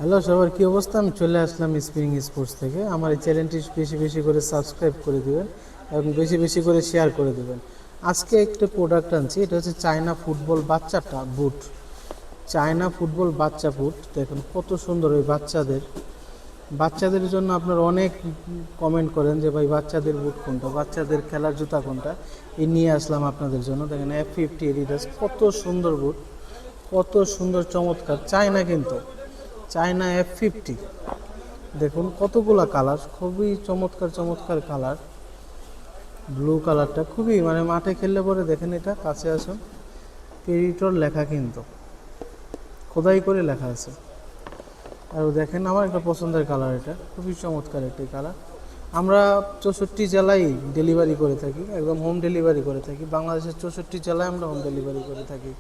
Hello সবার কী অবস্থা? আমি চলে আসলাম স্প্রিং স্পোর্টস থেকে। আমার এই চ্যানেলটি বেশি বেশি করে সাবস্ক্রাইব করে দেবেন এবং বেশি বেশি করে শেয়ার করে দেবেন। আজকে একটা প্রোডাক্ট আনছি, এটা হচ্ছে চায়না ফুটবল বাচ্চাটা বুট। চায়না ফুটবল বাচ্চা বুট দেখুন কত সুন্দর। ওই বাচ্চাদের জন্য আপনারা অনেক কমেন্ট করেন যে ভাই বাচ্চাদের বুট কোনটা, বাচ্চাদের খেলার জুতা কোনটা। এই নিয়ে আসলাম আপনাদের জন্য। দেখেন F50 এডিডাস, কত সুন্দর বুট, কত সুন্দর চমৎকার। চায়না কিন্তু চায়না F50 দেখুন কতগুলা কালার, খুবই চমৎকার চমৎকার কালার। ব্লু কালারটা খুবই মাঠে খেললে পরে দেখেন, এটা কাছে আসুন, পেরিটর লেখা কিন্তু খোদাই করে লেখা আছে। আর দেখেন আমার একটা পছন্দের কালার, এটা খুবই চমৎকার একটি কালার। আমরা 64 জেলায় ডেলিভারি করে থাকি, একদম হোম ডেলিভারি করে থাকি। বাংলাদেশের 64 জেলায় আমরা হোম ডেলিভারি করে থাকি।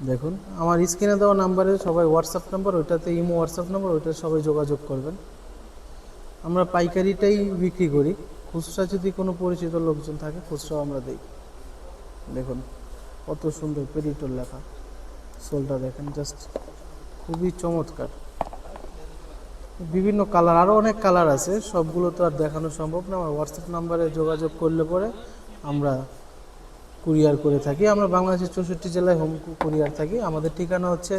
দেখুন আমার স্ক্রিনে দেওয়া নাম্বারে সবাই হোয়াটসঅ্যাপ নাম্বার, ওইটাতে ইমো হোয়াটসঅ্যাপ নাম্বার, ওইটাতে সবাই যোগাযোগ করবেন। আমরা পাইকারিটাই বিক্রি করি, খুচরা যদি কোনো পরিচিত লোকজন থাকে খুচরাও আমরা দিই। দেখুন কত সুন্দর পেরিটর লেখা, সোলটা দেখেন জাস্ট খুবই চমৎকার। বিভিন্ন কালার, আরও অনেক কালার আছে, সবগুলো তো আর দেখানো সম্ভব না। আমার হোয়াটসঅ্যাপ নাম্বারে যোগাযোগ করলে পরে আমরা কুরিয়ার করে থাকি। আমরা বাংলাদেশের 64 জেলায় হোম কুরিয়ার থাকি। আমাদের ঠিকানা হচ্ছে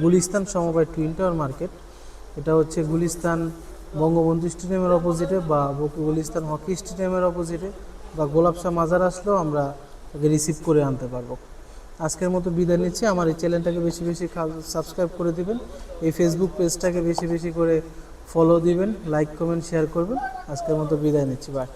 গুলিস্তান সমবায় টুইন টাওয়ার মার্কেট। এটা হচ্ছে গুলিস্তান বঙ্গবন্ধু স্টেডিয়ামের অপোজিটে, বা গুলিস্তান হকি স্টেডিয়ামের অপোজিটে, বা গোলাপশাহ মাজার আসলেও আমরা তাকে রিসিভ করে আনতে পারবো। আজকের মতো বিদায় নিচ্ছি। আমার এই চ্যানেলটাকে বেশি বেশি সাবস্ক্রাইব করে দিবেন, এই ফেসবুক পেজটাকে বেশি বেশি করে ফলো দিবেন, লাইক কমেন্ট শেয়ার করবেন। আজকের মতো বিদায় নিচ্ছি, বাই।